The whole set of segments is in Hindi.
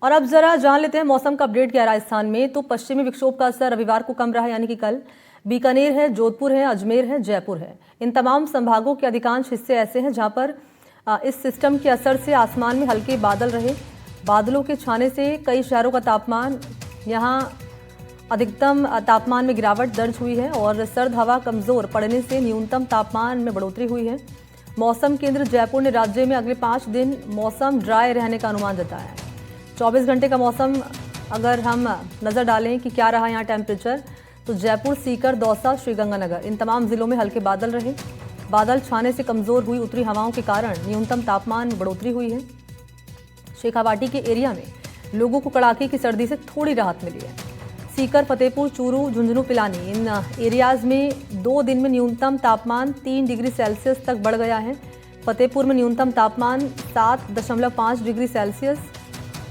और अब जरा जान लेते हैं मौसम का अपडेट क्या है राजस्थान में। तो पश्चिमी विक्षोभ का असर रविवार को कम रहा, यानी कि कल बीकानेर है, जोधपुर है, अजमेर है, जयपुर है। इन तमाम संभागों के अधिकांश हिस्से ऐसे हैं जहां पर इस सिस्टम के असर से आसमान में हल्के बादल रहे। बादलों के छाने से कई शहरों का तापमान, यहां अधिकतम तापमान में गिरावट दर्ज हुई है और सर्द हवा कमजोर पड़ने से न्यूनतम तापमान में बढ़ोतरी हुई है। मौसम केंद्र जयपुर ने राज्य में अगले 5 दिन मौसम ड्राई रहने का अनुमान जताया है। 24 घंटे का मौसम अगर हम नज़र डालें कि क्या रहा यहाँ टेम्परेचर, तो जयपुर, सीकर, दौसा, श्रीगंगानगर इन तमाम जिलों में हल्के बादल रहे। बादल छाने से कमजोर हुई उत्तरी हवाओं के कारण न्यूनतम तापमान में बढ़ोतरी हुई है। शेखावाटी के एरिया में लोगों को कड़ाके की सर्दी से थोड़ी राहत मिली है। सीकर, फतेहपुर, चूरू, झुंझुनू, पिलानी इन एरियाज में 2 दिन में न्यूनतम तापमान 3 डिग्री सेल्सियस तक बढ़ गया है। फतेहपुर में न्यूनतम तापमान 7.5 डिग्री सेल्सियस,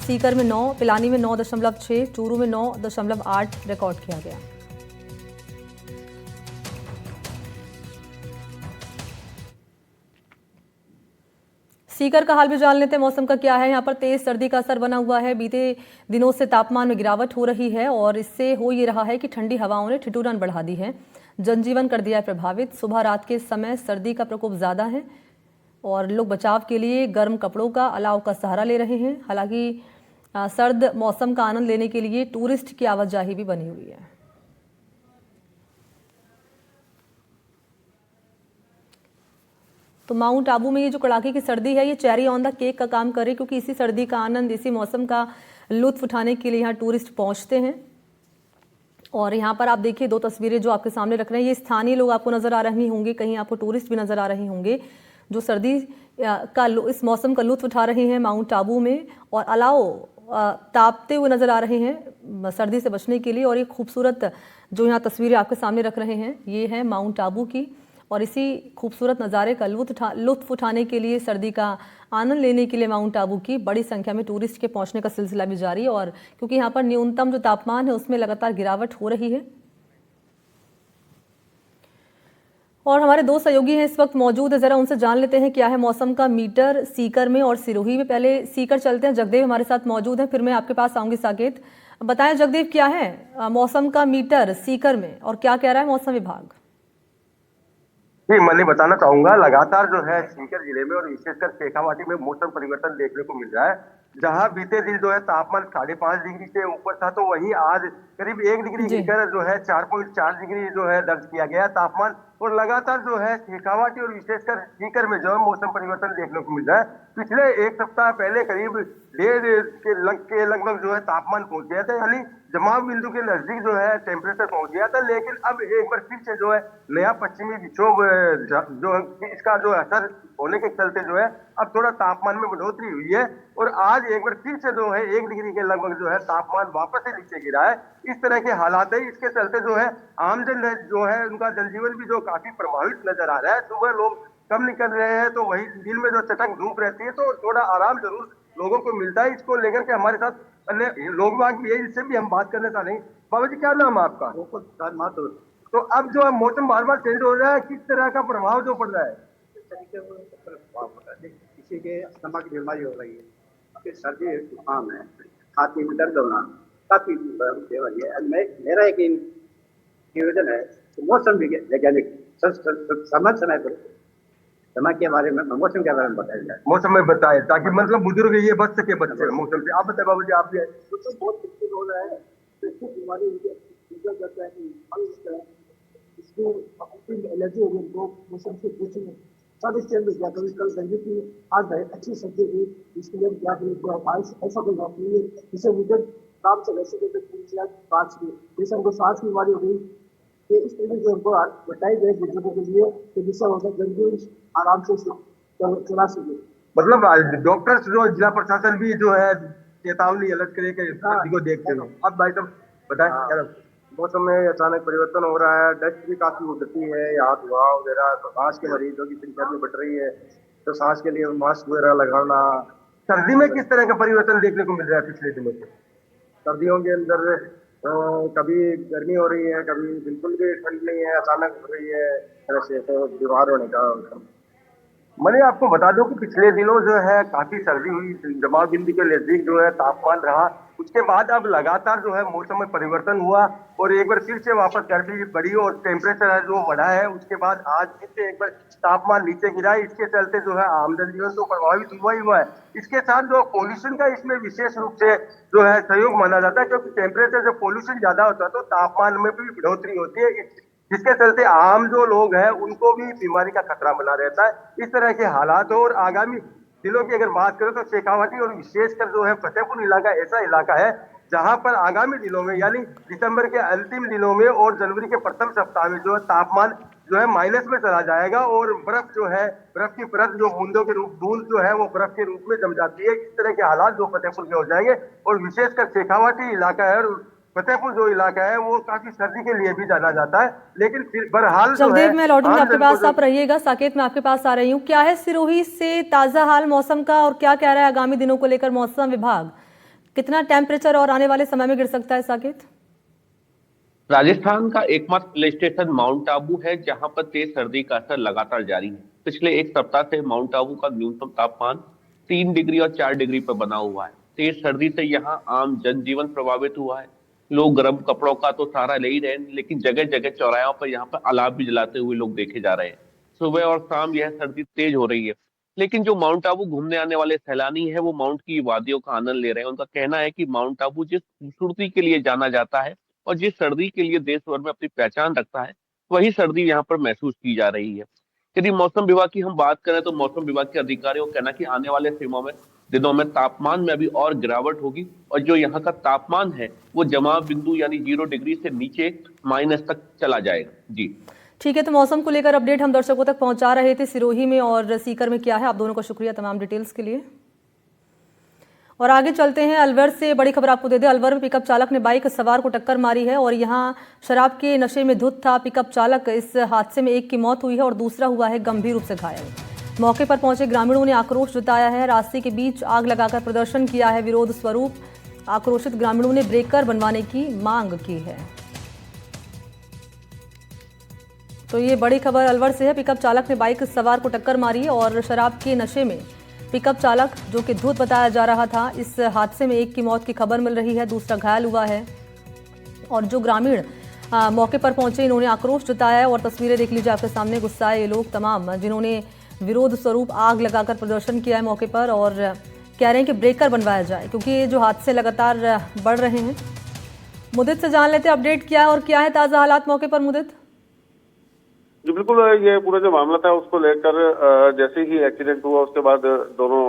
सीकर में 9, पिलानी में 9.6, चूरू में 9.8 रिकॉर्ड किया गया। सीकर का हाल भी जान लेते हैं, मौसम का क्या है। यहाँ पर तेज सर्दी का असर बना हुआ है। बीते दिनों से तापमान में गिरावट हो रही है और इससे हो ये रहा है कि ठंडी हवाओं ने ठिठुरन बढ़ा दी है, जनजीवन कर दिया है प्रभावित। सुबह रात के समय सर्दी का प्रकोप ज़्यादा है और लोग बचाव के लिए गर्म कपड़ों का, अलाव का सहारा ले रहे हैं। हालांकि सर्द मौसम का आनंद लेने के लिए टूरिस्ट की आवाजाही भी बनी हुई है। तो माउंट आबू में ये जो कड़ाके की सर्दी है, ये चेरी ऑन द केक का काम करे, क्योंकि इसी सर्दी का आनंद, इसी मौसम का लुत्फ उठाने के लिए यहाँ टूरिस्ट पहुँचते हैं। और यहाँ पर आप देखिए 2 तस्वीरें जो आपके सामने रख रहे हैं, ये स्थानीय लोग आपको नज़र आ रही होंगे, कहीं आपको टूरिस्ट भी नज़र आ रहे होंगे जो सर्दी का इस मौसम का लुत्फ उठा रहे हैं माउंट आबू में, और अलाव तापते हुए नज़र आ रहे हैं सर्दी से बचने के लिए। और ये खूबसूरत जो यहाँ तस्वीरें आपके सामने रख रहे हैं, ये है माउंट आबू की, और इसी खूबसूरत नज़ारे का लुत्फ उठाने के लिए, सर्दी का आनंद लेने के लिए माउंट आबू की बड़ी संख्या में टूरिस्ट के पहुंचने का सिलसिला भी जारी है। और क्योंकि यहाँ पर न्यूनतम जो तापमान है उसमें लगातार गिरावट हो रही है। और हमारे 2 सहयोगी हैं इस वक्त मौजूद है, जरा उनसे जान लेते हैं क्या है मौसम का मीटर सीकर में और सिरोही में। पहले सीकर चलते हैं, जगदेव हमारे साथ मौजूद हैं, फिर मैं आपके पास आऊंगी साकेत। बताएं जगदेव, क्या है मौसम का मीटर सीकर में और क्या कह रहा है मौसम विभाग? जी, मैं बताना चाहूंगा, लगातार जो है सीकर जिले में और विशेषकर शेखावाटी में मौसम परिवर्तन देखने को मिल रहा है। जहां बीते दिन जो है तापमान 5.5 डिग्री से ऊपर था, तो वहीं आज करीब 1 डिग्री गिरकर जो है 4.4 डिग्री जो है दर्ज किया गया तापमान। और लगातार जो है शेखावाटी और विशेषकर सीकर में जो है मौसम परिवर्तन देखने को मिल रहा है। पिछले 1 सप्ताह पहले करीब 1.5 के लगभग जो है तापमान पहुंच गया था, यानी जमाव बिंदु के नजदीक जो है टेम्परेचर पहुंच गया था। लेकिन अब एक बार फिर से जो है नया पश्चिमी विक्षोभ जो इसका जो असर होने के चलते जो है अब थोड़ा तापमान में बढ़ोतरी हुई है। और आज एक बार फिर से जो है 1 डिग्री के लगभग जो है तापमान वापस से नीचे गिरा है। इस तरह के हालात है, इसके चलते जो है आमजन जो है उनका जनजीवन भी जो काफी प्रभावित नजर आ रहा है। सुबह लोग कम निकल रहे हैं, तो वही दिन में जो चटक धूप रहती है तो थोड़ा आराम जरूर लोगों को मिलता है। इसको लेकर के हमारे साथ अन्य लोग बाग भी है, जिससे भी हम बात करना चाह रहे हैं। बाबा जी, क्या नाम है आपका? तो अब जो है मौसम बार बार चेंज हो रहा है, किस तरह का प्रभाव जो पड़ रहा है? किसी के अस्थमा की बीमारी हो रही है, फिर सर्दी जुकाम है, छाती में दर्द होना, काफी बीमारी है। मेरा एक निवेदन है कि मौसम वैज्ञानिक समय पर समय के बारे में, मौसम के बारे में बताया जाए, मौसम में बताए, ताकि मतलब बुजुर्ग ये बच सके बच्चे मौसम से। आप बताए बाबू जी, आप भी तो बहुत मुश्किल हो रहा है। बीमारी इसको एलर्जी हो गई, तो मौसम से पूछेंगे सब इस चेंज हो गया। कभी कल गर्मी की, आज अच्छी सर्दी हुई, इसके लिए क्या करें? ऐसा कोई बात नहीं है, जिसे मुझे काम से वैसे सांस की, जैसे हमको सांस की बीमारी हो गई, कि इस तरह से हमको बताई गए बुजुर्गों के लिए कि जिससे होता जल्दी आराम से चला सके। मतलब डॉक्टर्स जो जिला प्रशासन भी जो है चेतावनी अलर्ट करे कि को देखते हो। अब भाई साहब बताएं। मौसम में अचानक परिवर्तन हो रहा है, डस्ट भी काफी उड़ती है, यहाँ धुआं वगैरह, तो सांस के मरीजों की संख्या भी बढ़ रही है, तो सांस के लिए मास्क वगैरह लगाना। सर्दी में किस तरह का परिवर्तन देखने को मिल रहा है पिछले दिनों से? सर्दियों के अंदर कभी गर्मी हो रही है, कभी बिल्कुल भी ठंड नहीं है, अचानक हो रही है, तरह से तो बीमार होने का। मैंने आपको बता दूं कि पिछले दिनों जो है काफी सर्दी हुई, जमाव बिंदु के नजदीक जो है तापमान रहा। उसके बाद अब लगातार जो है मौसम में परिवर्तन हुआ और एक बार फिर से वापस गर्मी बढ़ी और टेम्परेचर है जो बढ़ा है। उसके बाद आज फिर से एक बार तापमान नीचे गिरा है। इसके चलते जो है आम जनजीवन तो प्रभावित हुआ ही हुआ है। इसके साथ जो पोल्यूशन का इसमें विशेष रूप से जो है सहयोग माना जाता है, क्योंकि टेम्परेचर जब पोल्यूशन ज्यादा होता है तो तापमान में भी बढ़ोतरी होती है, जिसके चलते आम जो लोग हैं उनको भी बीमारी का खतरा बना रहता है। इस तरह के हालात हो और आगामी दिनों की अगर बात करें तो शेखावाटी और विशेषकर जो है फतेहपुर इलाका ऐसा इलाका है जहां पर आगामी दिनों में यानी दिसंबर के अंतिम दिनों में और जनवरी के प्रथम सप्ताह में जो है तापमान जो है माइनस में चला जाएगा और बर्फ जो है, बर्फ की परत जो बूंदों के रूप बूंद जो है वो बर्फ के रूप में जम जाती है। इस तरह के हालात जो फतेहपुर के हो जाएंगे और विशेषकर शेखावाटी इलाका है और फतेहपुर जो इलाका है वो काफी सर्दी के लिए भी जाना जाता है। लेकिन फिर बहरहाल जो है जगदेव, मैं लौटूंगी आम आपके जन को पास, जो आप रहिएगा। साकेत, मैं आपके पास आ रही हूँ। क्या है सिरोही से ताजा हाल मौसम का और क्या कह रहा है आगामी दिनों को लेकर मौसम विभाग? कितना टेम्परेचर और आने वाले समय में गिर सकता है साकेत? राजस्थान का एकमात्र हिल स्टेशन माउंट आबू है जहां पर तेज सर्दी का असर लगातार जारी है। पिछले एक सप्ताह से माउंट आबू का न्यूनतम तापमान 3 डिग्री और 4 डिग्री पर बना हुआ है। तेज सर्दी से यहां आम जनजीवन प्रभावित हुआ है। लोग गर्म कपड़ों का तो सहारा ले ही रहे हैं, लेकिन जगह जगह चौराहों पर यहाँ पर अलाव भी जलाते हुए लोग देखे जा रहे हैं। सुबह और शाम यह सर्दी तेज हो रही है, लेकिन जो माउंट आबू घूमने आने वाले सैलानी है वो माउंट की वादियों का आनंद ले रहे हैं। उनका कहना है कि माउंट आबू जिस खूबसूरती के लिए जाना जाता है और जिस सर्दी के लिए देश भर में अपनी पहचान रखता है, वही सर्दी यहाँ पर महसूस की जा रही है। यदि मौसम विभाग की हम बात करें तो मौसम विभाग के अधिकारियों का कहना है कि आने वाले दिनों में तापमान में अभी और गिरावट होगी और जो यहाँ का तापमान है वो जमाव बिंदु यानी 0 डिग्री से नीचे माइनस तक चला जाएगा। जी ठीक है, तो मौसम को लेकर अपडेट हम दर्शकों तक पहुंचा रहे थे। सिरोही में और सीकर में क्या है, आप दोनों का शुक्रिया तमाम डिटेल्स के लिए। और आगे चलते हैं, अलवर से बड़ी खबर आपको दे दें। अलवर में पिकअप चालक ने बाइक सवार को टक्कर मारी है और यहां शराब के नशे में धुत था पिकअप चालक। इस हादसे में एक की मौत हुई है और दूसरा हुआ है गंभीर रूप से घायल। मौके पर पहुंचे ग्रामीणों ने आक्रोश जताया है। रास्ते के बीच आग लगाकर प्रदर्शन किया है विरोध स्वरूप। आक्रोशित ग्रामीणों ने ब्रेकर बनवाने की मांग की है। तो ये बड़ी खबर अलवर से है। पिकअप चालक ने बाइक सवार को टक्कर मारी और शराब के नशे में पिकअप चालक जो कि धुत बताया जा रहा था, इस हादसे में एक की मौत की खबर मिल रही है, दूसरा घायल हुआ है। और जो ग्रामीण मौके पर पहुंचे इन्होंने आक्रोश जताया है और तस्वीरें देख लीजिए आपके सामने। गुस्साए ये लोग तमाम जिन्होंने विरोध स्वरूप आग लगाकर प्रदर्शन किया है मौके पर और कह रहे हैं कि ब्रेकर बनवाया जाए, क्योंकि ये जो हादसे लगातार बढ़ रहे हैं। मुदित से जान लेते अपडेट क्या है और क्या है ताज़ा हालात मौके पर। मुदित जी बिल्कुल, ये पूरा जो मामला था उसको लेकर जैसे ही एक्सीडेंट हुआ उसके बाद दोनों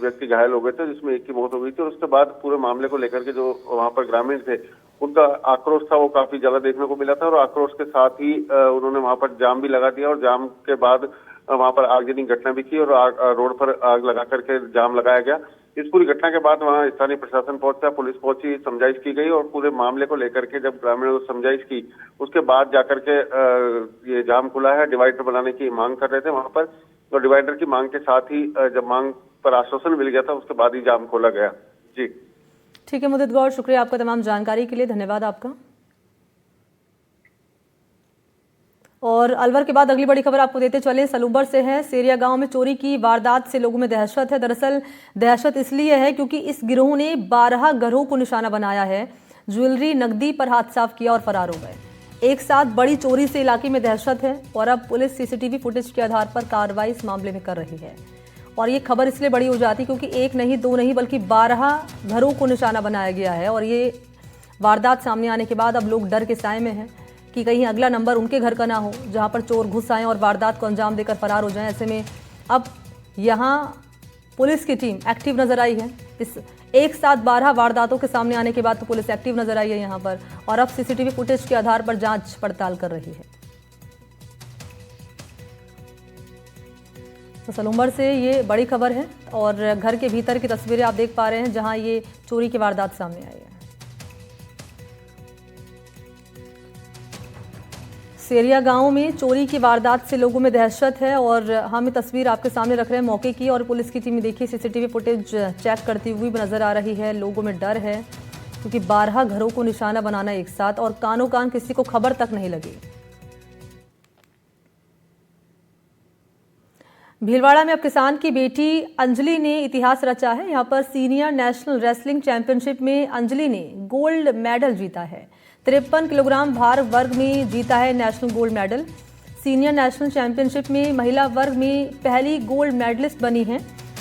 व्यक्ति घायल हो गए थे, जिसमें एक की मौत हो गई थी। और उसके बाद पूरे मामले को लेकर के जो वहां पर ग्रामीण थे उनका आक्रोश था वो काफी ज्यादा देखने को मिला था। और आक्रोश के साथ ही उन्होंने वहां पर जाम भी लगा दिया और जाम के बाद वहां पर आगजनी घटना भी की और रोड पर आग लगा करके जाम लगाया गया। इस पूरी घटना के बाद वहां स्थानीय प्रशासन पहुंचा, पुलिस पहुंची, समझाइश की गई और पूरे मामले को लेकर के जब ग्रामीणों को समझाइश की उसके बाद जाकर के ये जाम खुला है। डिवाइडर बनाने की मांग कर रहे थे वहां पर, तो डिवाइडर की मांग के साथ ही जब मांग पर आश्वासन मिल गया था उसके बाद ही जाम खोला गया। जी ठीक है मुदित गौर, शुक्रिया आपका तमाम जानकारी के लिए, धन्यवाद आपका। और अलवर के बाद अगली बड़ी खबर आपको देते चले सलूबर से है। सेरिया गांव में चोरी की वारदात से लोगों में दहशत है। दरअसल दहशत इसलिए है क्योंकि इस गिरोह ने 12 घरों को निशाना बनाया है, ज्वेलरी नकदी पर हाथ साफ किया और फरार हो गए। एक साथ बड़ी चोरी से इलाके में दहशत है और अब पुलिस सीसीटीवी फुटेज के आधार पर कार्रवाई इस मामले में कर रही है। और ये खबर इसलिए बड़ी हो जाती क्योंकि एक नहीं, दो नहीं, बल्कि 12 घरों को निशाना बनाया गया है। और ये वारदात सामने आने के बाद अब लोग डर के साए में हैं कि कहीं अगला नंबर उनके घर का ना हो जहां पर चोर घुस आए और वारदात को अंजाम देकर फरार हो जाएं। ऐसे में अब यहां पुलिस की टीम एक्टिव नजर आई है। इस एक साथ 12 वारदातों के सामने आने के बाद तो पुलिस एक्टिव नजर आई है यहां पर और अब सीसीटीवी फुटेज के आधार पर जांच पड़ताल कर रही है। तो सलूम्बर से ये बड़ी खबर है और घर के भीतर की तस्वीरें आप देख पा रहे हैं जहां ये चोरी की वारदात सामने आई है। सेरिया गांव में चोरी की वारदात से लोगों में दहशत है और हम ये तस्वीर आपके सामने रख रहे हैं मौके की। और पुलिस की टीम देखिए सीसीटीवी फुटेज चेक करती हुई भी नजर आ रही है। लोगों में डर है क्योंकि 12 घरों को निशाना बनाना एक साथ और कानों कान किसी को खबर तक नहीं लगी। भीलवाड़ा में अब किसान की बेटी अंजलि ने इतिहास रचा है। यहां पर सीनियर नेशनल रेसलिंग चैंपियनशिप में अंजलि ने गोल्ड मेडल जीता है। 53 किलोग्राम भार वर्ग में जीता है national gold medal. Senior national championship में महिला वर्ग में पहली गोल्ड मेडलिस्ट बनी है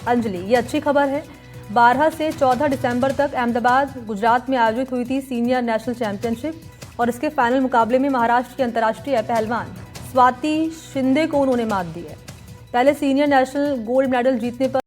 अंजलि। ये अच्छी खबर है। 12 से 14 दिसंबर तक अहमदाबाद गुजरात में आयोजित हुई थी सीनियर नेशनल चैंपियनशिप और इसके फाइनल मुकाबले में महाराष्ट्र की अंतर्राष्ट्रीय पहलवान स्वाति शिंदे को उन्होंने मात दी है। पहले सीनियर नेशनल गोल्ड मेडल जीतने पर